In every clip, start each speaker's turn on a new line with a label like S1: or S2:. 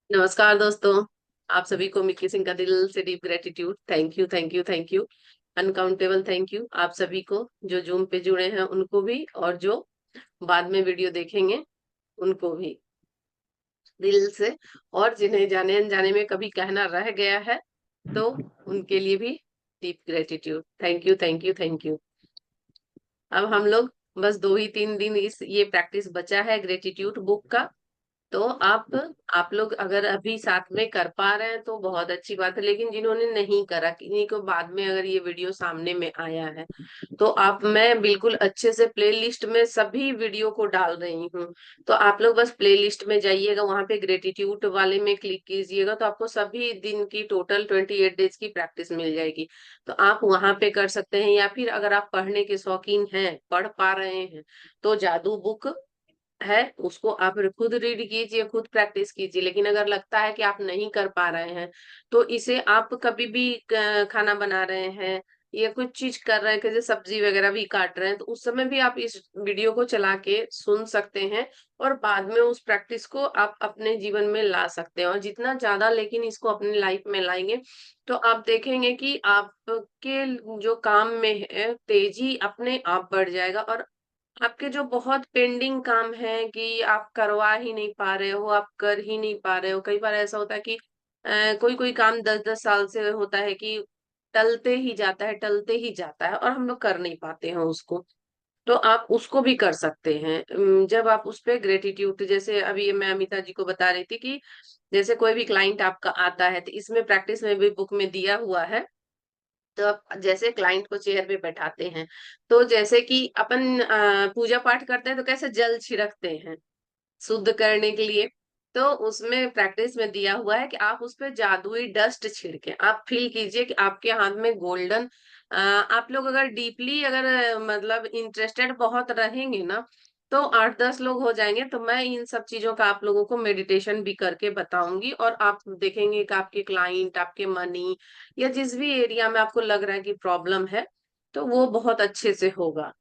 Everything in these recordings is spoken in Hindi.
S1: नमस्कार दोस्तों। आप सभी को मिक्की सिंह का दिल से deep gratitude. Thank you, thank you, thank you. Uncountable thank you आप सभी को, जो जूम पे जुड़े हैं उनको भी, और जो बाद में वीडियो देखेंगे उनको भी दिल से। और जिन्हें जाने अनजाने में कभी कहना रह गया है तो उनके लिए भी deep gratitude. Thank you, thank you, thank you. अब हम लोग बस 2 ही 3 दिन इस ये प्रैक्टिस बचा है ग्रेटिट्यूड बुक का। तो आप लोग अगर अभी साथ में कर पा रहे हैं तो बहुत अच्छी बात है, लेकिन जिन्होंने नहीं करा, किन्हीं को बाद में अगर ये वीडियो सामने में आया है तो मैं बिल्कुल अच्छे से प्ले लिस्ट में सभी वीडियो को डाल रही हूँ। तो आप लोग बस प्ले लिस्ट में जाइएगा, वहां पे ग्रेटिट्यूड वाले में क्लिक कीजिएगा तो आपको सभी दिन की टोटल 28 डेज की प्रैक्टिस मिल जाएगी। तो आप वहां पे कर सकते हैं, या फिर अगर आप पढ़ने के शौकीन हैं, पढ़ पा रहे हैं, तो जादू बुक है, उसको आप खुद रीड कीजिए, खुद प्रैक्टिस कीजिए। लेकिन अगर लगता है कि आप नहीं कर पा रहे हैं तो इसे आप कभी भी खाना बना रहे हैं या कुछ चीज कर रहे हैं, जैसे सब्जी वगैरह भी काट रहे हैं, तो उस समय भी आप इस वीडियो को चला के सुन सकते हैं। और बाद में उस प्रैक्टिस को आप अपने जीवन में ला सकते हैं, और जितना ज्यादा लेकिन इसको अपनी लाइफ में लाएंगे तो आप देखेंगे कि आपके जो काम में है तेजी अपने आप बढ़ जाएगा। और आपके जो बहुत पेंडिंग काम है कि आप करवा ही नहीं पा रहे हो, आप कर ही नहीं पा रहे हो, कई बार ऐसा होता है कि कोई कोई काम 10-10 साल से होता है कि टलते ही जाता है, टलते ही जाता है, और हम लोग कर नहीं पाते हैं उसको। तो आप उसको भी कर सकते हैं। जब आप उस पे ग्रेटिट्यूड, जैसे अभी मैं अमिता जी को बता रही थी कि जैसे कोई भी क्लाइंट आपका आता है तो इसमें प्रैक्टिस में भी बुक में दिया हुआ है। तो आप जैसे क्लाइंट को चेयर पे बैठाते हैं, तो जैसे कि अपन पूजा पाठ करते हैं तो कैसे जल छिड़कते हैं शुद्ध करने के लिए। तो उसमें प्रैक्टिस में दिया हुआ है कि आप उस पे जादुई डस्ट छिड़के, आप फील कीजिए कि आपके हाथ में गोल्डन। आप लोग अगर डीपली अगर मतलब इंटरेस्टेड बहुत रहेंगे ना, तो 8-10 लोग हो जाएंगे। तो मैं इन सब चीजों का आप लोगों को मेडिटेशन भी करके बताऊंगी, और आप देखेंगे कि आपके क्लाइंट, आपके मनी, या जिस भी एरिया में आपको लग रहा है कि प्रॉब्लम है, तो वो बहुत अच्छे से होगा।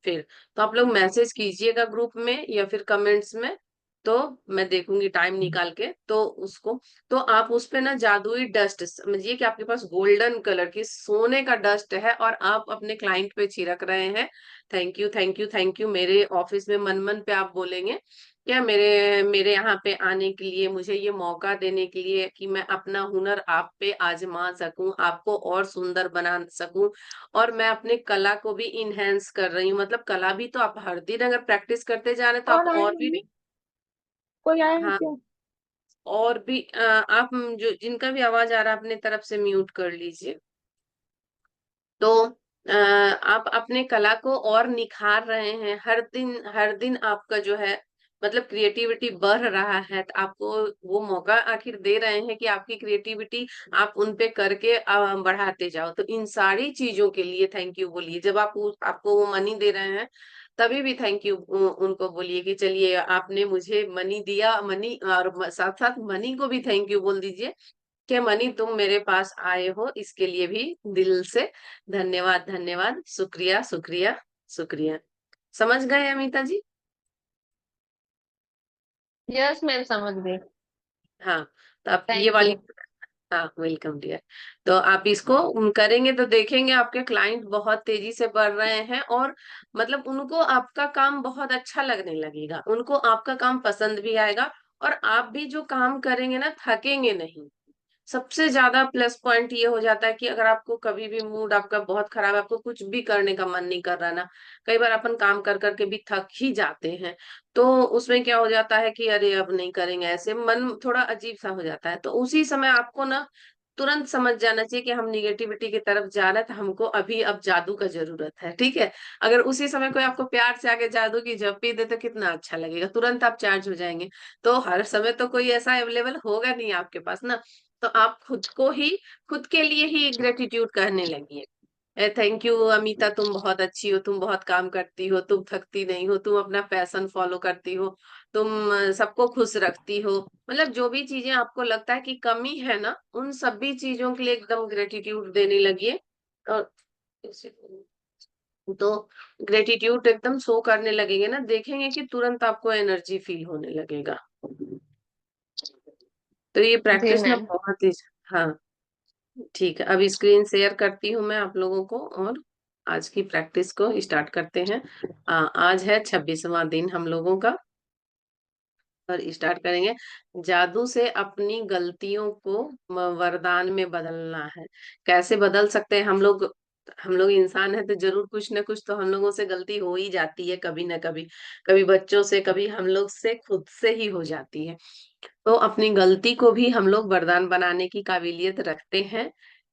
S1: फिर तो आप लोग मैसेज कीजिएगा ग्रुप में या फिर कमेंट्स में, तो मैं देखूंगी टाइम निकाल के तो उसको। तो आप उस पे ना जादुई डस्ट, समझिए कि आपके पास गोल्डन कलर की सोने का डस्ट है और आप अपने क्लाइंट पे छिड़क रहे हैं। Thank you, thank you, thank you. मेरे ऑफिस में मन मन पे आप बोलेंगे क्या, मेरे मेरे यहाँ पे आने के लिए, मुझे ये मौका देने के लिए कि मैं अपना हुनर आप पे आजमा सकूं, आपको और सुंदर बना सकूं। और मैं अपने कला को भी इनहेंस कर रही हूँ, मतलब कला भी तो आप हर दिन अगर प्रैक्टिस करते जा रहे हैं तो आप
S2: कौन आए
S1: और भी।
S2: मम्मी? कोई आए हैं
S1: हाँ,
S2: क्या?
S1: और भी आप जो जिनका भी आवाज आ रहा है अपने तरफ से म्यूट कर लीजिए। तो आप अपने कला को और निखार रहे हैं, हर दिन आपका जो है मतलब क्रिएटिविटी बढ़ रहा है, तो आपको वो मौका आखिर दे रहे हैं कि आपकी क्रिएटिविटी आप उन पे करके बढ़ाते जाओ। तो इन सारी चीजों के लिए थैंक यू बोलिए। जब आपको वो मनी दे रहे हैं तभी भी थैंक यू उनको बोलिए कि चलिए आपने मुझे मनी दिया, मनी और साथ साथ मनी को भी थैंक यू बोल दीजिए कि मनी तुम मेरे पास आए हो, इसके लिए भी दिल से धन्यवाद, धन्यवाद, शुक्रिया, शुक्रिया, शुक्रिया। समझ गए अमिता जी?
S2: यस मैम, समझ गई।
S1: हाँ। तो आप ये
S2: थैंक
S1: वाली,
S2: यू।
S1: हाँ वेलकम डियर। तो आप इसको करेंगे तो देखेंगे आपके क्लाइंट बहुत तेजी से बढ़ रहे हैं, और मतलब उनको आपका काम बहुत अच्छा लगने लगेगा, उनको आपका काम पसंद भी आएगा। और आप भी जो काम करेंगे ना थकेंगे नहीं। सबसे ज्यादा प्लस पॉइंट ये हो जाता है कि अगर आपको कभी भी मूड आपका बहुत खराब है, आपको कुछ भी करने का मन नहीं कर रहा ना, कई बार अपन काम कर करके भी थक ही जाते हैं, तो उसमें क्या हो जाता है कि अरे अब नहीं करेंगे, ऐसे मन थोड़ा अजीब सा हो जाता है। तो उसी समय आपको ना तुरंत समझ जाना चाहिए कि हम निगेटिविटी की तरफ जा रहे हैं, तो हमको अभी अब जादू का जरूरत है, ठीक है। अगर उसी समय कोई आपको प्यार से आके जादू की झप्पी दे तो कितना अच्छा लगेगा, तुरंत आप चार्ज हो जाएंगे। तो हर समय तो कोई ऐसा अवेलेबल होगा नहीं आपके पास ना। तो आप खुद के लिए ही ग्रेटिट्यूड कहने लगी है। थैंक यू अमिता, तुम बहुत अच्छी हो, तुम बहुत काम करती हो, तुम थकती नहीं हो, तुम अपना पैशन फॉलो करती हो, तुम सबको खुश रखती हो। मतलब जो भी चीजें आपको लगता है कि कमी है ना, उन सभी चीजों के लिए एकदम ग्रेटिट्यूड देने लगिए। और तो ग्रेटिट्यूड एकदम शो करने लगेंगे ना, देखेंगे कि तुरंत आपको एनर्जी फील होने लगेगा। तो ये
S2: जी
S1: प्रैक्टिस ना
S2: मैम।
S1: बहुत ही, हाँ ठीक है, अब स्क्रीन शेयर करती हूँ मैं आप लोगों को, और आज की प्रैक्टिस को स्टार्ट करते हैं। आज है 26वां दिन हम लोगों का, और स्टार्ट करेंगे। जादू से अपनी गलतियों को वरदान में बदलना है। कैसे बदल सकते हैं हम लोग? हम लोग इंसान है तो जरूर कुछ ना कुछ तो हम लोगों से गलती हो ही जाती है, कभी ना कभी। कभी बच्चों से, कभी हम लोग से, खुद से ही हो जाती है। तो अपनी गलती को भी हम लोग वरदान बनाने की काबिलियत रखते हैं।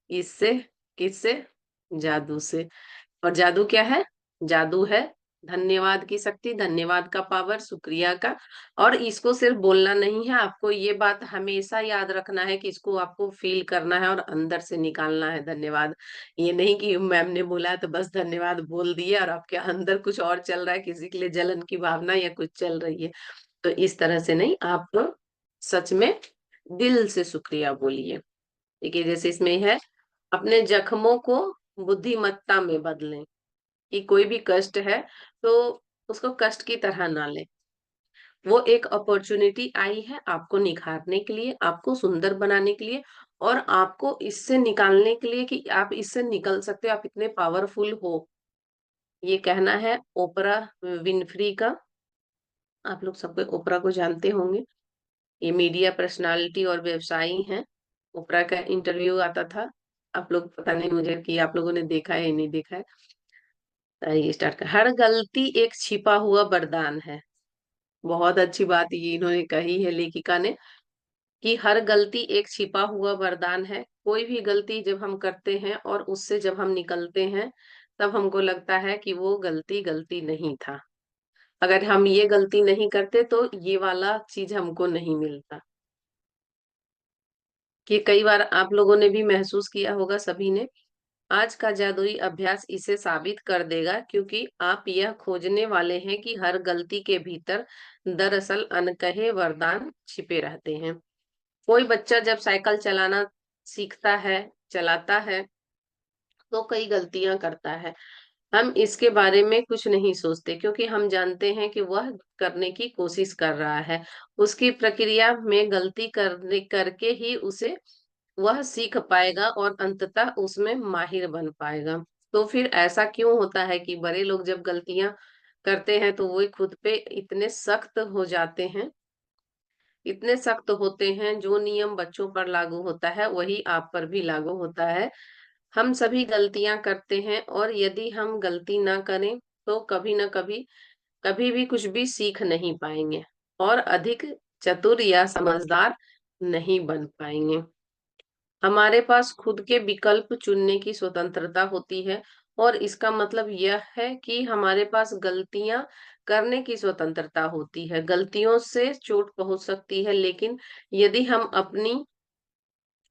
S1: इससे, किससे? जादू से। और जादू क्या है? जादू है धन्यवाद की शक्ति, धन्यवाद का पावर, शुक्रिया का। और इसको सिर्फ बोलना नहीं है, आपको ये बात हमेशा याद रखना है कि इसको आपको फील करना है और अंदर से निकालना है धन्यवाद। ये नहीं कि मैम ने बोला है तो बस धन्यवाद बोल दिए और आपके अंदर कुछ और चल रहा है, किसी के लिए जलन की भावना या कुछ चल रही है। तो इस तरह से नहीं, आप सच में दिल से शुक्रिया बोलिए। देखिए जैसे इसमें है, अपने जख्मों को बुद्धिमत्ता में बदलें। कि कोई भी कष्ट है तो उसको कष्ट की तरह ना ले। वो एक अपॉर्चुनिटी आई है आपको निखारने के लिए, आपको सुंदर बनाने के लिए, और आपको इससे निकालने के लिए कि आप इससे निकल सकते हो, आप इतने पावरफुल हो। ये कहना है ओपरा विनफ्री का। आप लोग सबको ओपरा को जानते होंगे। ये मीडिया पर्सनालिटी और व्यवसायी हैं। ओपरा का इंटरव्यू आता था। आप लोग, पता नहीं मुझे कि आप लोगों ने देखा है या नहीं देखा है। ये स्टार्ट कर, हर गलती एक छिपा हुआ वरदान है। बहुत अच्छी बात ये इन्होंने कही है लेखिका ने, कि हर गलती एक छिपा हुआ वरदान है। कोई भी गलती जब हम करते हैं और उससे जब हम निकलते हैं, तब हमको लगता है कि वो गलती गलती नहीं था। अगर हम ये गलती नहीं करते तो ये वाला चीज हमको नहीं मिलता। कि कई बार आप लोगों ने भी महसूस किया होगा, सभी ने। आज का जादुई अभ्यास इसे साबित कर देगा, क्योंकि आप यह खोजने वाले हैं कि हर गलती के भीतर दरअसल अनकहे वरदान छिपे रहते हैं। कोई बच्चा जब साइकिल चलाना सीखता है, चलाता है, तो कई गलतियां करता है। हम इसके बारे में कुछ नहीं सोचते, क्योंकि हम जानते हैं कि वह करने की कोशिश कर रहा है। उसकी प्रक्रिया में गलती करने करके ही उसे वह सीख पाएगा और अंततः उसमें माहिर बन पाएगा। तो फिर ऐसा क्यों होता है कि बड़े लोग जब गलतियां करते हैं तो वो खुद पे इतने सख्त हो जाते हैं, इतने सख्त होते हैं। जो नियम बच्चों पर लागू होता है वही आप पर भी लागू होता है। हम सभी गलतियां करते हैं, और यदि हम गलती ना करें तो कभी ना कभी, कभी भी कुछ भी सीख नहीं पाएंगे और अधिक चतुर या समझदार नहीं बन पाएंगे। हमारे पास खुद के विकल्प चुनने की स्वतंत्रता होती है, और इसका मतलब यह है कि हमारे पास गलतियां करने की स्वतंत्रता होती है। गलतियों से चोट पहुंच सकती है, लेकिन यदि हम अपनी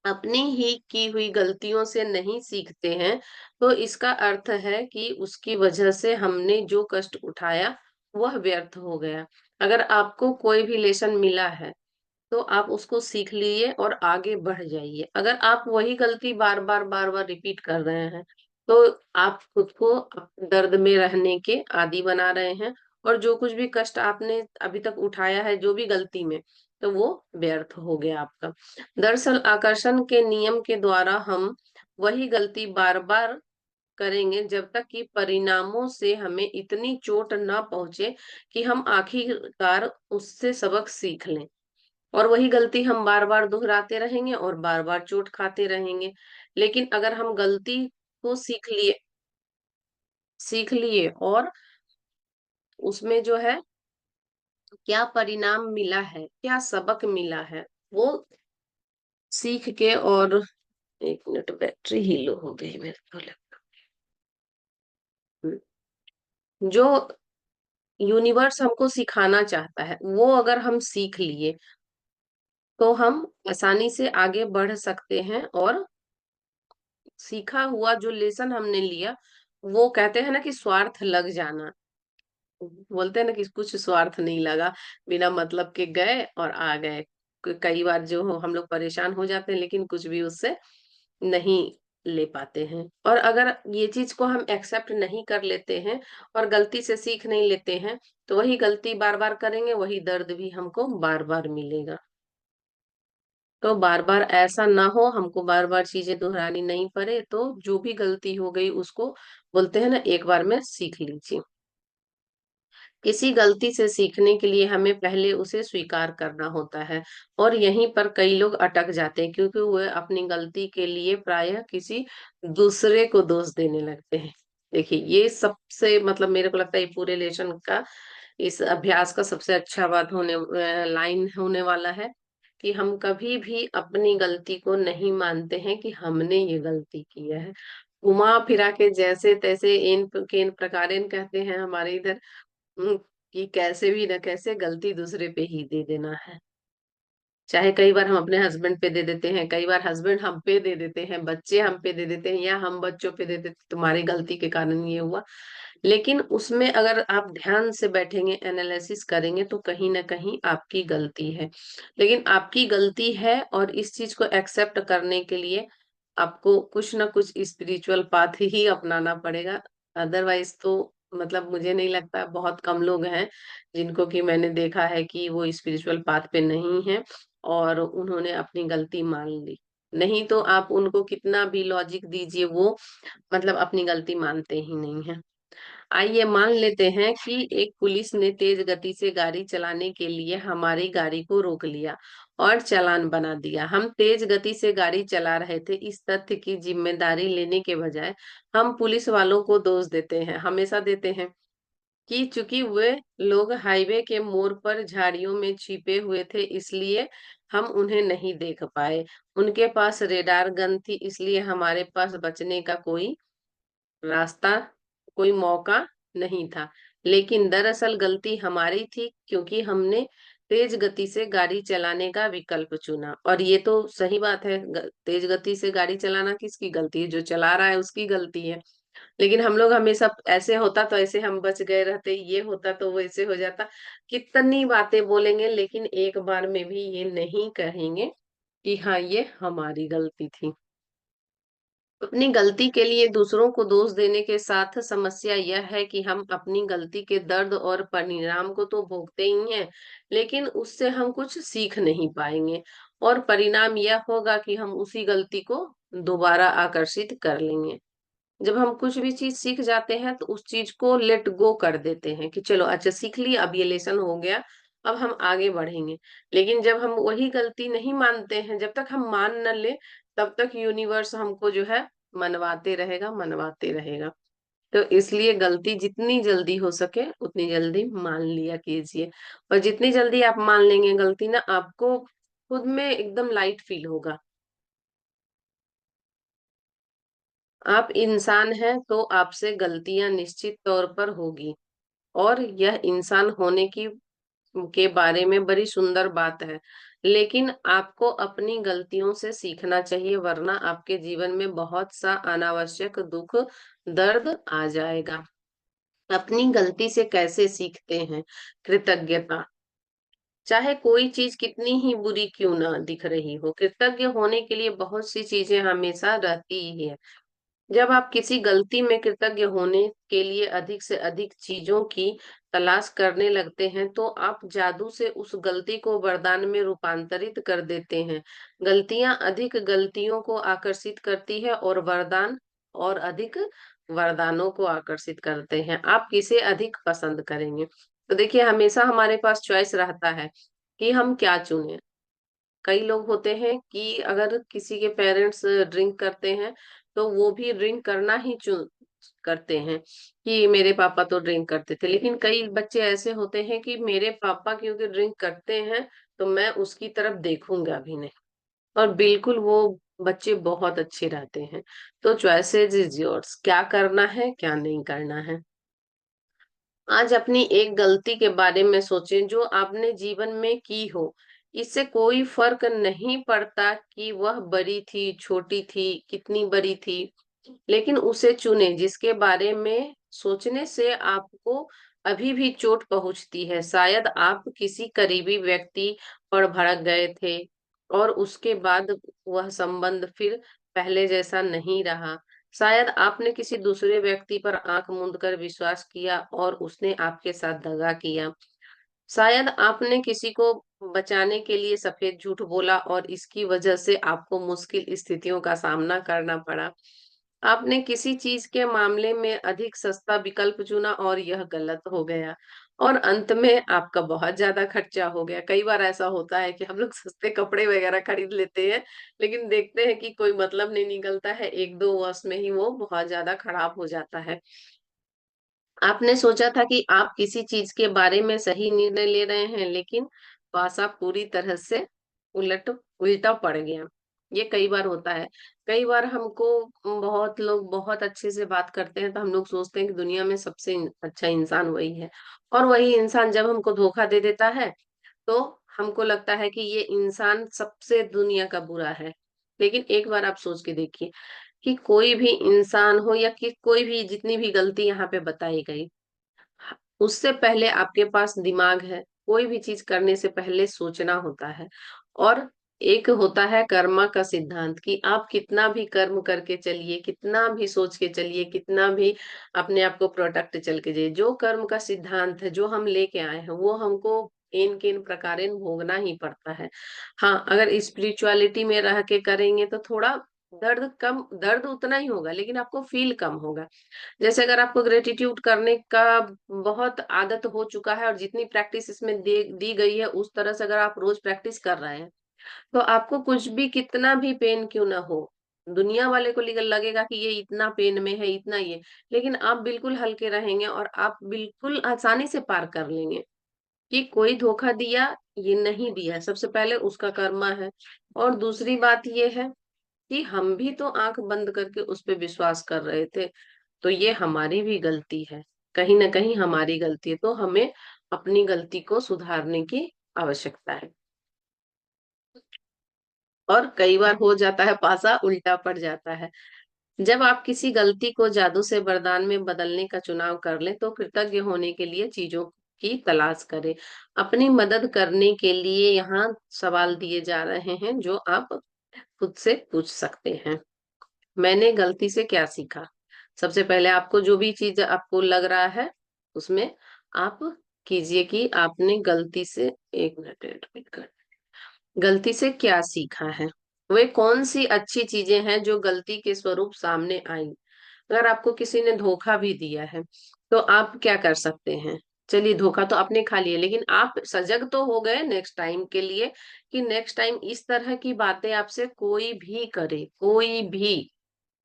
S1: अपनी ही की हुई गलतियों से नहीं सीखते हैं, तो इसका अर्थ है कि उसकी वजह से हमने जो कष्ट उठाया वह व्यर्थ हो गया। अगर आपको कोई भी लेसन मिला है तो आप उसको सीख लीजिए और आगे बढ़ जाइए। अगर आप वही गलती बार बार रिपीट कर रहे हैं, तो आप खुद को दर्द में रहने के आदी बना रहे हैं, और जो कुछ भी कष्ट आपने अभी तक उठाया है जो भी गलती में, तो वो व्यर्थ हो गया आपका। दरअसल आकर्षण के नियम के द्वारा हम वही गलती बार बार करेंगे जब तक कि परिणामों से हमें इतनी चोट ना पहुंचे कि हम आखिरकार उससे सबक सीख लें। और वही गलती हम बार बार दोहराते रहेंगे और बार बार चोट खाते रहेंगे। लेकिन अगर हम गलती को सीख लिए और उसमें जो है क्या परिणाम मिला है, क्या सबक मिला है, वो सीख के, और एक मिनट, बैटरी ही लो हो गई मेरे को जो यूनिवर्स हमको सिखाना चाहता है वो अगर हम सीख लिए, तो हम आसानी से आगे बढ़ सकते हैं। और सीखा हुआ जो लेसन हमने लिया, वो कहते हैं ना कि स्वार्थ लग जाना, बोलते हैं ना कि कुछ स्वार्थ नहीं लगा, बिना मतलब के गए और आ गए। कई बार जो हम लोग परेशान हो जाते हैं, लेकिन कुछ भी उससे नहीं ले पाते हैं। और अगर ये चीज को हम एक्सेप्ट नहीं कर लेते हैं और गलती से सीख नहीं लेते हैं, तो वही गलती बार बार करेंगे, वही दर्द भी हमको बार बार मिलेगा। तो बार बार ऐसा ना हो, हमको बार बार चीजें दोहरानी नहीं पड़े, तो जो भी गलती हो गई उसको बोलते हैं ना, एक बार में सीख लीजिए। किसी गलती से सीखने के लिए हमें पहले उसे स्वीकार करना होता है, और यहीं पर कई लोग अटक जाते हैं, क्योंकि वे अपनी गलती के लिए प्रायः किसी दूसरे को दोष देने लगते हैं। देखिए, ये सबसे मतलब मेरे को लगता है ये पूरे लेसन का, इस अभ्यास का सबसे अच्छा बात होने लाइन होने वाला है, कि हम कभी भी अपनी गलती को नहीं मानते हैं कि हमने ये गलती किया है। घुमा फिरा के जैसे तैसे इन केन प्रकारेण कहते हैं हमारे इधर, कि कैसे भी न कैसे गलती दूसरे पे ही दे देना है। चाहे कई बार हम अपने हस्बैंड पे दे देते हैं, कई बार हस्बैंड हम पे दे देते हैं, बच्चे हम पे दे देते हैं, या हम बच्चों पे दे देते हैं, तुम्हारी गलती के कारण ये हुआ। लेकिन उसमें अगर आप ध्यान से बैठेंगे, एनालिसिस करेंगे, तो कहीं ना कहीं आपकी गलती है। लेकिन आपकी गलती है, और इस चीज को एक्सेप्ट करने के लिए आपको कुछ ना कुछ स्पिरिचुअल पाथ ही अपनाना पड़ेगा। अदरवाइज तो मतलब मुझे नहीं लगता, बहुत कम लोग हैं जिनको कि मैंने देखा है कि वो स्पिरिचुअल पाथ पे नहीं है और उन्होंने अपनी गलती मान ली। नहीं तो आप उनको कितना भी लॉजिक दीजिए, वो मतलब अपनी गलती मानते ही नहीं है। आइए मान लेते हैं कि एक पुलिस ने तेज गति से गाड़ी चलाने के लिए हमारी गाड़ी को रोक लिया और चालान बना दिया। हम तेज गति से गाड़ी चला रहे थे, इस तथ्य की जिम्मेदारी लेने के बजाय हम पुलिस वालों को दोष देते हैं, हमेशा देते हैं, कि चूंकि वे लोग हाईवे के मोड़ पर झाड़ियों में छिपे हुए थे, इसलिए हम उन्हें नहीं देख पाए। उनके पास रेडार गन थी, इसलिए हमारे पास बचने का कोई रास्ता, कोई मौका नहीं था। लेकिन दरअसल गलती हमारी थी, क्योंकि हमने तेज गति से गाड़ी चलाने का विकल्प चुना। और ये तो सही बात है, तेज गति से गाड़ी चलाना किसकी गलती है? जो चला रहा है उसकी गलती है। लेकिन हम लोग हमेशा ऐसे होता तो ऐसे हम बच गए रहते, ये होता तो वैसे हो जाता, कितनी बातें बोलेंगे, लेकिन एक बार में भी ये नहीं कहेंगे कि हाँ ये हमारी गलती थी। अपनी गलती के लिए दूसरों को दोष देने के साथ समस्या यह है कि हम अपनी गलती के दर्द और परिणाम को तो भोगते ही हैं, लेकिन उससे हम कुछ सीख नहीं पाएंगे, और परिणाम यह होगा कि हम उसी गलती को दोबारा आकर्षित कर लेंगे। जब हम कुछ भी चीज सीख जाते हैं तो उस चीज को लेट गो कर देते हैं, कि चलो अच्छा सीख लिया, अब ये लेसन हो गया, अब हम आगे बढ़ेंगे। लेकिन जब हम वही गलती नहीं मानते हैं, जब तक हम मान न ले, तब तक यूनिवर्स हमको जो है मनवाते रहेगा, मनवाते रहेगा। तो इसलिए गलती जितनी जल्दी हो सके उतनी जल्दी मान लिया कीजिए, और जितनी जल्दी आप मान लेंगे गलती ना, आपको खुद में एकदम लाइट फील होगा। आप इंसान हैं तो आपसे गलतियां निश्चित तौर पर होगी, और यह इंसान होने की के बारे में बड़ी सुंदर बात है। लेकिन आपको अपनी गलतियों से सीखना चाहिए, वरना आपके जीवन में बहुत सा अनावश्यक दुख, दर्द आ जाएगा। अपनी गलती से कैसे सीखते हैं? कृतज्ञता। चाहे कोई चीज कितनी ही बुरी क्यों ना दिख रही हो, कृतज्ञ होने के लिए बहुत सी चीजें हमेशा रहती ही है। जब आप किसी गलती में कृतज्ञ होने के लिए अधिक से अधिक चीजों की तलाश करने लगते हैं, तो आप जादू से उस गलती को वरदान में रूपांतरित कर देते हैं। गलतियां अधिक गलतियों को आकर्षित करती है, और वरदान और अधिक वरदानों को आकर्षित करते हैं। आप किसे अधिक पसंद करेंगे? तो देखिए, हमेशा हमारे पास चॉइस रहता है कि हम क्या चुनें। कई लोग होते हैं कि अगर किसी के पेरेंट्स ड्रिंक करते हैं, तो वो भी ड्रिंक करना ही चुन करते हैं, कि मेरे पापा तो ड्रिंक करते थे। लेकिन कई बच्चे ऐसे होते हैं कि मेरे पापा क्योंकि ड्रिंक करते हैं, तो मैं उसकी तरफ देखूंगा भी नहीं, और बिल्कुल वो बच्चे बहुत अच्छे रहते हैं। तो चॉइसेस इज योर्स, क्या करना है क्या नहीं करना है। आज अपनी एक गलती के बारे में सोचें जो आपने जीवन में की हो। इससे कोई फर्क नहीं पड़ता कि वह बड़ी थी, छोटी थी, कितनी बड़ी थी। लेकिन उसे चुनें जिसके बारे में सोचने से आपको अभी भी चोट पहुंचती है। शायद आप किसी करीबी व्यक्ति पर भड़क गए थे, और उसके बाद वह संबंध फिर पहले जैसा नहीं रहा। शायद आपने किसी दूसरे व्यक्ति पर आंख मूंद कर विश्वास किया, और उसने आपके साथ दगा किया। शायद आपने किसी को बचाने के लिए सफेद झूठ बोला और इसकी वजह से आपको मुश्किल स्थितियों का सामना करना पड़ा। आपने किसी चीज के मामले में अधिक सस्ता विकल्प चुना और यह गलत हो गया और अंत में आपका बहुत ज्यादा खर्चा हो गया। कई बार ऐसा होता है कि हम लोग सस्ते कपड़े वगैरह खरीद लेते हैं, लेकिन देखते हैं कि कोई मतलब नहीं निकलता है, एक दो वॉश में ही वो बहुत ज्यादा खराब हो जाता है। आपने सोचा था कि आप किसी चीज के बारे में सही निर्णय ले रहे हैं, लेकिन पासा पूरी तरह से उलट उल्टा पड़ गया। ये कई बार होता है। कई बार हमको बहुत लोग बहुत अच्छे से बात करते हैं तो हम लोग सोचते हैं कि दुनिया में सबसे अच्छा इंसान वही है, और वही इंसान जब हमको धोखा दे देता है तो हमको लगता है कि ये इंसान सबसे दुनिया का बुरा है। लेकिन एक बार आप सोच के देखिए कि कोई भी इंसान हो या कि कोई भी जितनी भी गलती यहाँ पे बताई गई, उससे पहले आपके पास दिमाग है। कोई भी चीज करने से पहले सोचना होता है। और एक होता है कर्मा का सिद्धांत कि आप कितना भी कर्म करके चलिए, कितना भी सोच के चलिए, कितना भी अपने आप को प्रोटेक्ट चल के जाइए, जो कर्म का सिद्धांत है जो हम लेके आए हैं वो हमको इन किन प्रकारेण भोगना ही पड़ता है। हाँ, अगर स्पिरिचुअलिटी में रह के करेंगे तो थोड़ा दर्द उतना ही होगा, लेकिन आपको फील कम होगा। जैसे अगर आपको ग्रेटिट्यूड करने का बहुत आदत हो चुका है और जितनी प्रैक्टिस इसमें दी गई है उस तरह से अगर आप रोज प्रैक्टिस कर रहे हैं, तो आपको कुछ भी कितना भी पेन क्यों ना हो, दुनिया वाले को लगेगा कि ये इतना पेन में है, इतना ये, लेकिन आप बिल्कुल हल्के रहेंगे और आप बिल्कुल आसानी से पार कर लेंगे। कि कोई धोखा दिया, ये नहीं दिया, सबसे पहले उसका कर्मा है। और दूसरी बात ये है कि हम भी तो आंख बंद करके उस पे विश्वास कर रहे थे, तो ये हमारी भी गलती है। कहीं ना कहीं हमारी गलती है, तो हमें अपनी गलती को सुधारने की आवश्यकता है। और कई बार हो जाता है पासा उल्टा पड़ जाता है। जब आप किसी गलती को जादू से वरदान में बदलने का चुनाव कर लें तो कृतज्ञ होने के लिए चीजों की तलाश करें। अपनी मदद करने के लिए यहाँ सवाल दिए जा रहे हैं जो आप खुद से पूछ सकते हैं। मैंने गलती से क्या सीखा? सबसे पहले आपको जो भी चीज आपको लग रहा है उसमें आप कीजिए कि आपने गलती से, एक मिनट एक मिनट, गलती से क्या सीखा है। वे कौन सी अच्छी चीजें हैं जो गलती के स्वरूप सामने आई। अगर आपको किसी ने धोखा भी दिया है तो आप क्या कर सकते हैं? चलिए, धोखा तो आपने खा लिया, लेकिन आप सजग तो हो गए नेक्स्ट टाइम के लिए कि नेक्स्ट टाइम इस तरह की बातें आपसे कोई भी करे, कोई भी,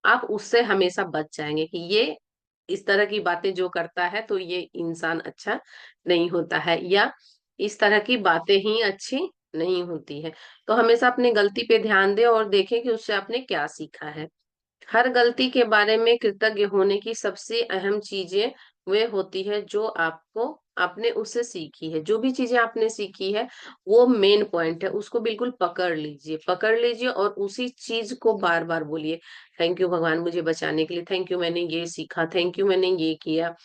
S1: आप उससे हमेशा बच जाएंगे कि ये इस तरह की बातें जो करता है तो ये इंसान अच्छा नहीं होता है, या इस तरह की बातें ही अच्छी नहीं होती है। तो हमेशा अपनी गलती पे ध्यान दें और देखें कि उससे आपने क्या सीखा है। हर गलती के बारे में कृतज्ञ होने की सबसे अहम चीजें वे होती है जो आपने उससे सीखी है। जो भी चीजें आपने सीखी है वो मेन पॉइंट है, उसको बिल्कुल पकड़ लीजिए, पकड़ लीजिए और उसी चीज को बार बार बोलिए। थैंक यू भगवान मुझे बचाने के लिए, थैंक यू मैंने ये सीखा, थैंक यू मैंने ये किया,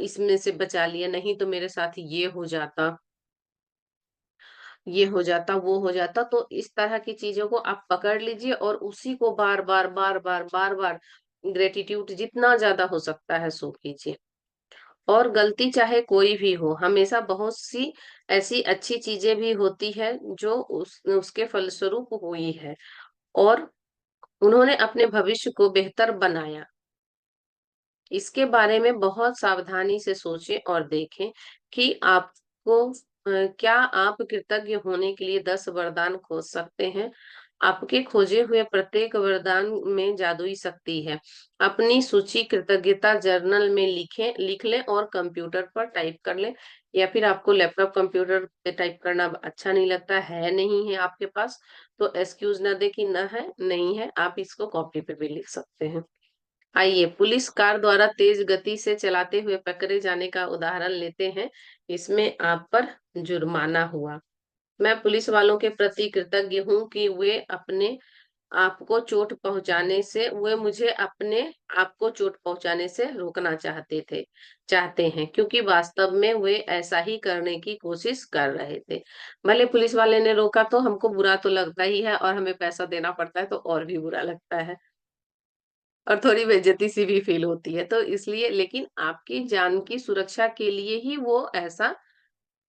S1: इसमें से बचा लिया, नहीं तो मेरे साथ ये हो जाता, ये हो जाता, वो हो जाता। तो इस तरह की चीजों को आप पकड़ लीजिए और उसी को बार बार बार बार बार बार ग्रेटिट्यूड जितना ज्यादा हो सकता है सो कीजिए। और गलती चाहे कोई भी हो, हमेशा बहुत सी ऐसी अच्छी चीजें भी होती है जो उसके फलस्वरूप हुई है, और उन्होंने अपने भविष्य को बेहतर बनाया। इसके बारे में बहुत सावधानी से सोचें और देखें कि आपको क्या आप कृतज्ञ होने के लिए 10 वरदान खोज सकते हैं। आपके खोजे हुए प्रत्येक वरदान में जादुई शक्ति है। अपनी सूची कृतज्ञता जर्नल में लिख लें और कंप्यूटर पर टाइप कर लें, या फिर आपको लैपटॉप कंप्यूटर पे टाइप करना अच्छा नहीं लगता है, नहीं है आपके पास, तो एक्सक्यूज ना दे कि ना है नहीं है, आप इसको कॉपी पे भी लिख सकते हैं। आइए पुलिस कार द्वारा तेज गति से चलाते हुए पकड़े जाने का उदाहरण लेते हैं। इसमें आप पर जुर्माना हुआ। मैं पुलिस वालों के प्रति कृतज्ञ हूँ कि वे मुझे अपने आप को चोट पहुंचाने से रोकना चाहते हैं, क्योंकि वास्तव में वे ऐसा ही करने की कोशिश कर रहे थे। भले पुलिस वाले ने रोका तो हमको बुरा तो लगता ही है, और हमें पैसा देना पड़ता है तो और भी बुरा लगता है, और थोड़ी बेइज्जती सी भी फील होती है। तो इसलिए, लेकिन आपकी जान की सुरक्षा के लिए ही वो ऐसा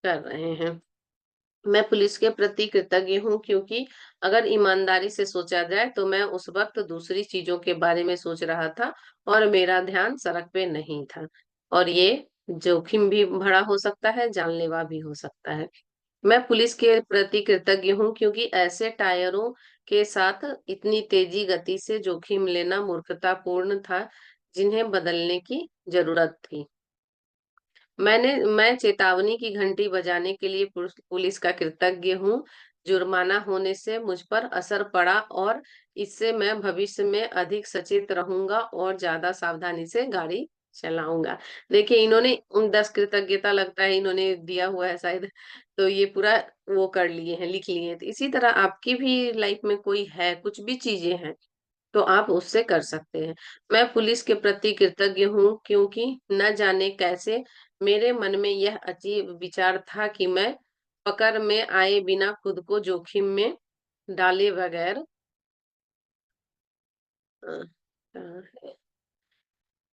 S1: कर रहे हैं। मैं पुलिस के प्रति कृतज्ञ हूँ क्योंकि अगर ईमानदारी से सोचा जाए तो मैं उस वक्त दूसरी चीजों के बारे में सोच रहा था और मेरा ध्यान सड़क पे नहीं था, और ये जोखिम भी भरा हो सकता है, जानलेवा भी हो सकता है। मैं पुलिस के प्रति कृतज्ञ हूँ क्योंकि ऐसे टायरों के साथ इतनी तेजी गति से जोखिम लेना मूर्खतापूर्ण था, जिन्हें बदलने की जरूरत थी। मैं चेतावनी की घंटी बजाने के लिए पुलिस का कृतज्ञ हूँ। जुर्माना होने से मुझ पर असर पड़ा और इससे मैं भविष्य में अधिक सचेत रहूंगा और ज्यादा सावधानी से गाड़ी चलाऊंगा। देखिए, इन्होंने उन 10 कृतज्ञता लगता है इन्होंने दिया हुआ है शायद, तो ये पूरा वो कर लिए हैं, लिख लिए हैं। तो इसी तरह आपकी भी लाइफ में कोई है, कुछ भी चीजें हैं, तो आप उससे कर सकते हैं। मैं पुलिस के प्रति कृतज्ञ हूँ क्योंकि न जाने कैसे मेरे मन में यह अजीब विचार था कि मैं पकड़ में आए बिना खुद को जोखिम में डाले बगैर अ,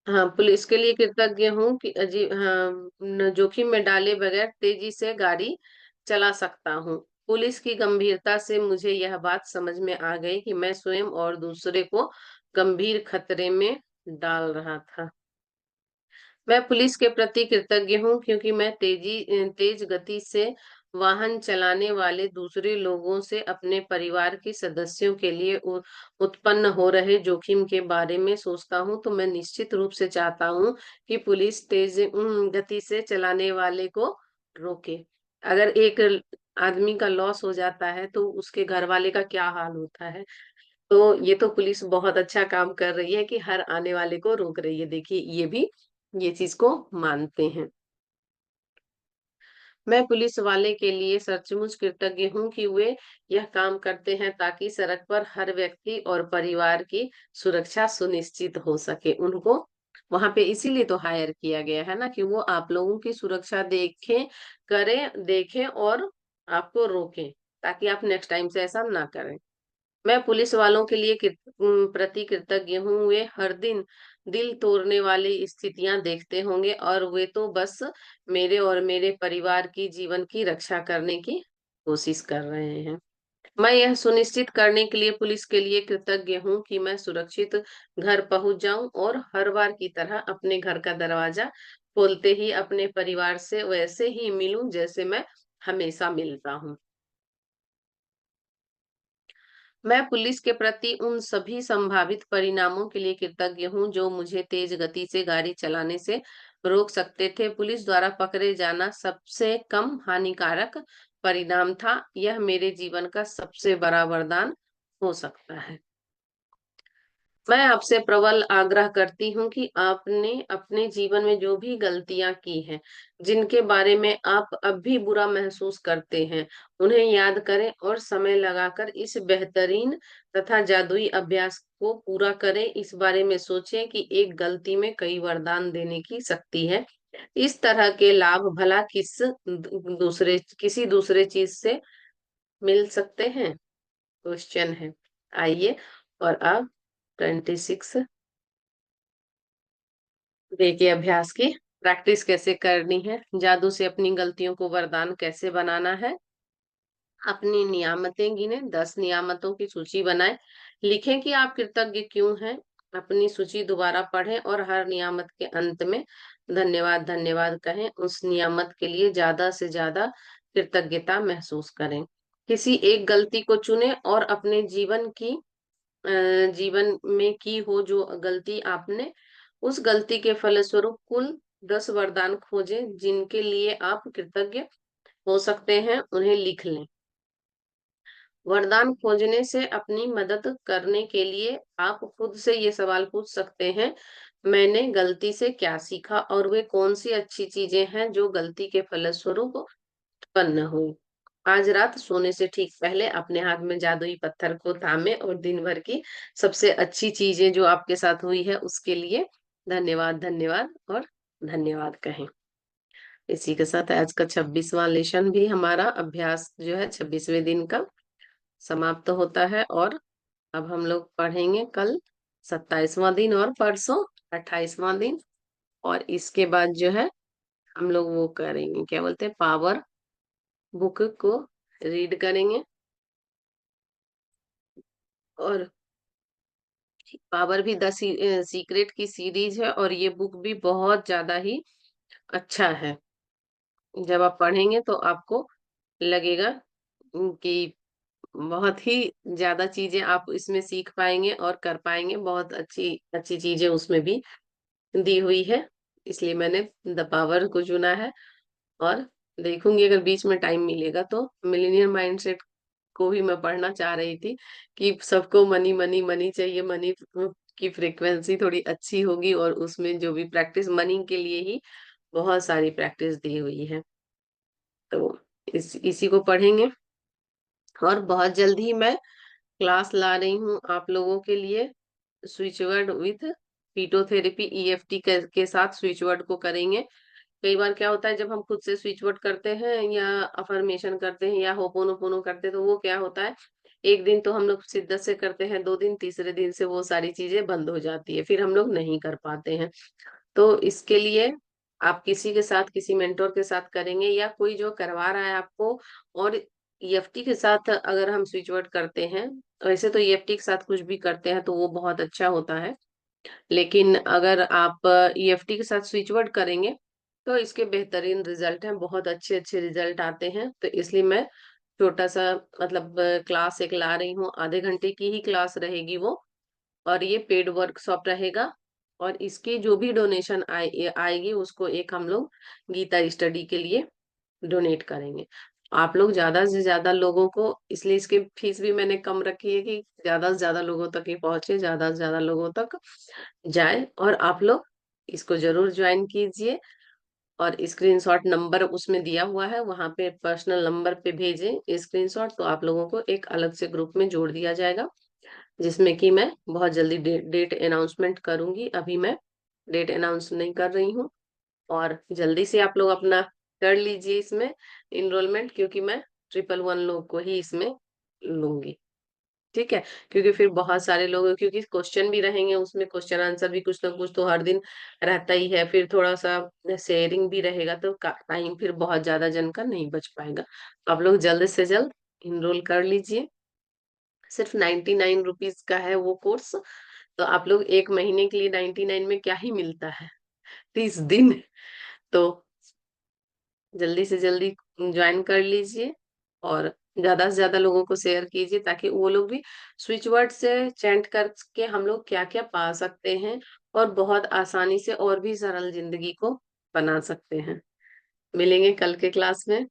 S1: हाँ, पुलिस के लिए कृतज्ञ हूँ कि अजीब, हाँ, जोखिम में डाले बगैर तेजी से गाड़ी चला सकता हूँ। पुलिस की गंभीरता से मुझे यह बात समझ में आ गई कि मैं स्वयं और दूसरे को गंभीर खतरे में डाल रहा था। मैं पुलिस के प्रति कृतज्ञ हूँ क्योंकि मैं तेज गति से वाहन चलाने वाले दूसरे लोगों से अपने परिवार के सदस्यों के लिए उत्पन्न हो रहे जोखिम के बारे में सोचता हूँ, तो मैं निश्चित रूप से चाहता हूँ कि पुलिस तेज गति से चलाने वाले को रोके। अगर एक आदमी का लॉस हो जाता है तो उसके घर वाले का क्या हाल होता है। तो ये तो पुलिस बहुत अच्छा काम कर रही है कि हर आने वाले को रोक रही है। देखिए, ये भी ये चीज को मानते हैं। मैं पुलिस वाले के लिए सचमुच कृतज्ञ हूँ कि वे यह काम करते हैं ताकि सड़क पर हर व्यक्ति और परिवार की सुरक्षा सुनिश्चित हो सके। उनको वहां पे इसीलिए तो हायर किया गया है ना, कि वो आप लोगों की सुरक्षा देखें, करें, देखें और आपको रोकें, ताकि आप नेक्स्ट टाइम से ऐसा ना करें। मैं पुलिस वालों के लिए प्रति कृतज्ञ हूँ। वे हर दिन दिल तोड़ने वाली स्थितियां देखते होंगे और वे तो बस मेरे और मेरे परिवार की जीवन की रक्षा करने की कोशिश कर रहे हैं। मैं यह सुनिश्चित करने के लिए पुलिस के लिए कृतज्ञ हूँ कि मैं सुरक्षित घर पहुंच जाऊं और हर बार की तरह अपने घर का दरवाजा खोलते ही अपने परिवार से वैसे ही मिलूं जैसे मैं हमेशा मिलता हूँ। मैं पुलिस के प्रति उन सभी संभावित परिणामों के लिए कृतज्ञ हूँ जो मुझे तेज गति से गाड़ी चलाने से रोक सकते थे। पुलिस द्वारा पकड़े जाना सबसे कम हानिकारक परिणाम था। यह मेरे जीवन का सबसे बड़ा वरदान हो सकता है। मैं आपसे प्रबल आग्रह करती हूँ कि आपने अपने जीवन में जो भी गलतियां की हैं, जिनके बारे में आप अब भी बुरा महसूस करते हैं, उन्हें याद करें और समय लगाकर इस बेहतरीन तथा जादुई अभ्यास को पूरा करें। इस बारे में सोचें कि एक गलती में कई वरदान देने की शक्ति है। इस तरह के लाभ भला किसी दूसरे चीज से मिल सकते हैं? क्वेश्चन है। आइए, और अब 26 डे के अभ्यास की प्रैक्टिस कैसे करनी है, जादू से अपनी गलतियों को वरदान कैसे बनाना है। अपनी नियामतें गिने, 10 नियामतों की सूची बनाएं। लिखें कि आप कृतज्ञ क्यों हैं। अपनी सूची दोबारा पढ़ें और हर नियामत के अंत में धन्यवाद धन्यवाद कहें। उस नियामत के लिए ज्यादा से ज्यादा कृतज्ञता महसूस करें। किसी एक गलती को चुनें और अपने जीवन में की हो जो गलती आपने, उस गलती के फलस्वरूप कुल 10 वरदान खोजें जिनके लिए आप कृतज्ञ हो सकते हैं, उन्हें लिख लें। वरदान खोजने से अपनी मदद करने के लिए आप खुद से ये सवाल पूछ सकते हैं, मैंने गलती से क्या सीखा और वे कौन सी अच्छी चीजें हैं जो गलती के फलस्वरूप उत्पन्न हुई। आज रात सोने से ठीक पहले अपने हाथ में जादुई पत्थर को थामे और दिन भर की सबसे अच्छी चीजें जो आपके साथ हुई है उसके लिए धन्यवाद धन्यवाद और धन्यवाद कहें। इसी के साथ आज का 26वां लेसन भी, हमारा अभ्यास जो है 26वें दिन का समाप्त होता है। और अब हम लोग पढ़ेंगे कल 27वां दिन और परसों 28वां दिन। और इसके बाद जो है हम लोग वो करेंगे, क्या बोलते हैं, पावर बुक को रीड करेंगे। और पावर भी द सीक्रेट की सीरीज है, और ये बुक भी बहुत ज्यादा ही अच्छा है। जब आप पढ़ेंगे तो आपको लगेगा कि बहुत ही ज्यादा चीजें आप इसमें सीख पाएंगे और कर पाएंगे। बहुत अच्छी अच्छी चीजें उसमें भी दी हुई है, इसलिए मैंने द पावर को चुना है। और देखूंगी अगर बीच में टाइम मिलेगा तो मिलीनियर माइंडसेट को भी मैं पढ़ना चाह रही थी, कि सबको मनी मनी मनी चाहिए, मनी की फ्रीक्वेंसी थोड़ी अच्छी होगी, और उसमें जो भी प्रैक्टिस मनी के लिए ही बहुत सारी प्रैक्टिस दी हुई है। तो इसी को पढ़ेंगे। और बहुत जल्द ही मैं क्लास ला रही हूँ आप लोगों के लिए, स्विच वर्ड विथ फिटोथेरेपी ईएफटी के साथ स्विच वर्ड को करेंगे। कई बार क्या होता है, जब हम खुद से स्विच वर्ड करते हैं या अफर्मेशन करते हैं या होपोनोपोनो करते हैं, तो वो क्या होता है, एक दिन तो हम लोग शिद्दत से करते हैं, 2 दिन, तीसरे दिन से वो सारी चीजें बंद हो जाती है, फिर हम लोग नहीं कर पाते हैं। तो इसके लिए आप किसी के साथ, किसी मेंटोर के साथ करेंगे, या कोई जो करवा रहा है आपको। और ईएफटी के साथ अगर हम स्विच वर्ड करते हैं, वैसे तो ईएफटी के साथ कुछ भी करते हैं तो वो बहुत अच्छा होता है, लेकिन अगर आप ईएफटी के साथ स्विच वर्ड करेंगे तो इसके बेहतरीन रिजल्ट हैं, बहुत अच्छे अच्छे रिजल्ट आते हैं। तो इसलिए मैं छोटा सा, मतलब क्लास एक ला रही हूँ, आधे घंटे की ही क्लास रहेगी वो, और ये पेड वर्कशॉप रहेगा। और इसकी जो भी डोनेशन आएगी उसको एक हम लोग गीता स्टडी के लिए डोनेट करेंगे। आप लोग ज्यादा से ज्यादा लोगों को, इसलिए इसकी फीस भी मैंने कम रखी है, कि ज्यादा से ज्यादा लोगों तक ही पहुंचे, ज्यादा से ज्यादा लोगों तक जाए। और आप लोग इसको जरूर ज्वाइन कीजिए। और स्क्रीनशॉट नंबर उसमें दिया हुआ है, वहां पे पर्सनल नंबर पे भेजें स्क्रीनशॉट, तो आप लोगों को एक अलग से ग्रुप में जोड़ दिया जाएगा, जिसमें कि मैं बहुत जल्दी डेट अनाउंसमेंट करूंगी। अभी मैं डेट अनाउंस नहीं कर रही हूँ। और जल्दी से आप लोग अपना कर लीजिए इसमें इनरोलमेंट, क्योंकि मैं 111 लोग को ही इसमें लूंगी। ठीक है, क्योंकि फिर बहुत सारे लोग, क्योंकि क्वेश्चन भी रहेंगे उसमें, क्वेश्चन आंसर भी कुछ ना कुछ तो हर दिन रहता ही है, फिर थोड़ा सा शेयरिंग भी रहेगा, तो टाइम फिर बहुत ज्यादा जन का नहीं बच पाएगा। आप लोग जल्द से जल्द इनरोल कर लीजिए। सिर्फ 99 रुपीज का है वो कोर्स। तो आप लोग एक महीने के लिए 99 में क्या ही मिलता है, 30 दिन। तो जल्दी से जल्दी ज्वाइन कर लीजिए, और ज्यादा से ज्यादा लोगों को शेयर कीजिए, ताकि वो लोग भी स्विच वर्ड से चैंट करके हम लोग क्या क्या पा सकते हैं, और बहुत आसानी से और भी सरल जिंदगी को बना सकते हैं। मिलेंगे कल के क्लास में।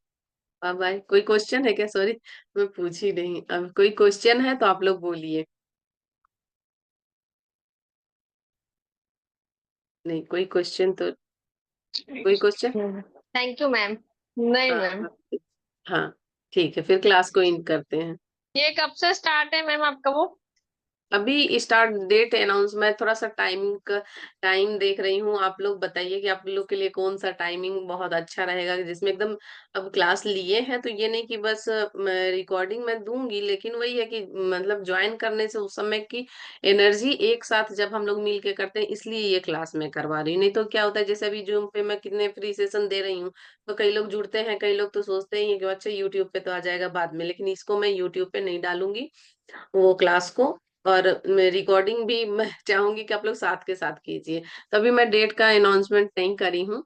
S1: Bye bye. कोई क्वेश्चन है क्या? सॉरी, मैं पूछी नहीं। अब कोई क्वेश्चन है तो आप लोग बोलिए। नहीं कोई क्वेश्चन तो, कोई क्वेश्चन?
S2: Thank you ma'am. नहीं
S1: हाँ
S2: मैम।
S1: हाँ। हाँ, ठीक है, फिर क्लास को इन करते हैं।
S2: ये कब से स्टार्ट है मैम आपका वो?
S1: अभी स्टार्ट डेट अनाउंस, मैं थोड़ा सा टाइम देख रही हूँ। आप लोग बताइए कि आप लोग के लिए कौन सा टाइमिंग बहुत अच्छा रहेगा, जिसमें एकदम, अब क्लास लिए हैं तो ये नहीं कि बस रिकॉर्डिंग मैं दूंगी, लेकिन वही है कि मतलब ज्वाइन करने से उस समय की एनर्जी एक साथ जब हम लोग मिल के करते हैं, इसलिए ये क्लास मैं करवा रही हूँ। नहीं तो क्या होता है, जैसे अभी जूम पे मैं कितने फ्री सेशन दे रही हूँ, तो कई लोग जुड़ते हैं, कई लोग तो सोचते ही हैं कि अच्छा यूट्यूब पे तो आ जाएगा बाद में, लेकिन इसको मैं यूट्यूब पे नहीं डालूंगी वो क्लास को। और मैं रिकॉर्डिंग भी मैं चाहूंगी कि आप लोग साथ के साथ कीजिए। तभी मैं डेट का अनाउंसमेंट नहीं करी हूँ।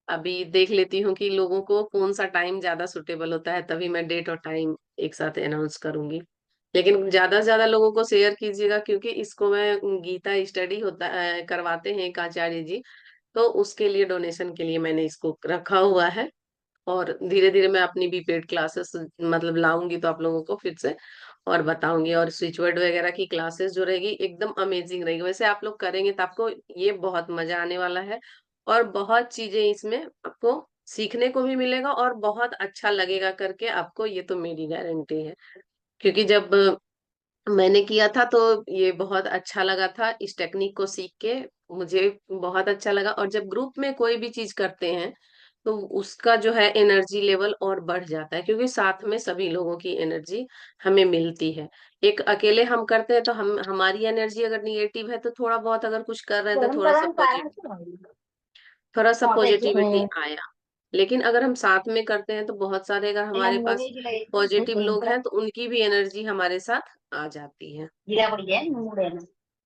S1: अभी देख लेती हूँ कि लोगों को कौन सा टाइम ज्यादा सुटेबल होता है, तभी मैं डेट और टाइम एक साथ अनाउंस करूंगी। लेकिन ज्यादा से ज्यादा लोगों को शेयर कीजिएगा, क्योंकि इसको मैं गीता स्टडी होता करवाते हैं एक आचार्य जी, तो उसके लिए डोनेशन के लिए मैंने इसको रखा हुआ है। और धीरे धीरे मैं अपनी भी पेड क्लासेस मतलब लाऊंगी, तो आप लोगों को फिर से और बताऊंगी। और स्विच वर्ड वगैरह की क्लासेस जो रहेगी एकदम अमेजिंग रहेगी। वैसे आप लोग करेंगे तो आपको ये बहुत मजा आने वाला है, और बहुत चीजें इसमें आपको सीखने को भी मिलेगा, और बहुत अच्छा लगेगा करके आपको, ये तो मेरी गारंटी है। क्योंकि जब मैंने किया था तो ये बहुत अच्छा लगा था, इस टेक्निक को सीख के मुझे बहुत अच्छा लगा। और जब ग्रुप में कोई भी चीज करते हैं तो उसका जो है एनर्जी लेवल और बढ़ जाता है, क्योंकि साथ में सभी लोगों की एनर्जी हमें मिलती है। एक अकेले हम करते हैं तो हम, हमारी एनर्जी अगर निगेटिव है, तो थोड़ा बहुत अगर कुछ कर रहे हैं तो
S2: गरम गरम कारण से होगी।
S1: थोड़ा सा
S2: हाँ, थैंक यू।
S1: पॉजिटिविटी आया, लेकिन अगर हम साथ में करते हैं तो बहुत सारे, अगर हमारे पास पॉजिटिव लोग हैं तो उनकी भी एनर्जी हमारे साथ आ जाती है।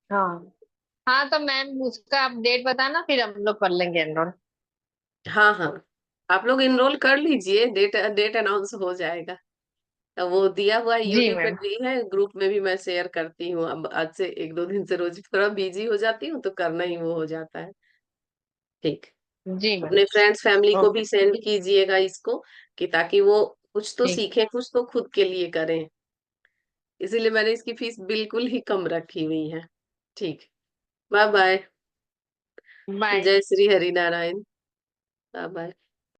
S2: हाँ। हाँ तो मैम उसका अपडेट बताना, फिर हम लोग कर लेंगे एनरोल।
S1: हाँ हाँ, आप लोग इनरोल कर लीजिए, डेट डेट अनाउंस हो जाएगा। वो दिया हुआ
S2: जी
S1: यूट्यूब पे
S2: मैम।
S1: ट्री है, ग्रुप में भी मैं शेयर करती हूँ। अब आज से एक दो दिन से रोज थोड़ा बिजी हो जाती हूँ तो करना ही वो हो जाता है। ठीक।
S2: जी मैम।
S1: अपने फ्रेंड्स फैमिली को
S2: ओके।
S1: भी सेंड कीजिएगा इसको, कि ताकि वो कुछ तो
S2: ठीक।
S1: सीखें, कुछ तो खुद के लिए करें। इसीलिए मैंने इसकी फीस बिल्कुल ही कम रखी हुई है। ठीक। Bye bye.
S2: बाय।
S1: जय श्री हरि नारायण। Bye bye.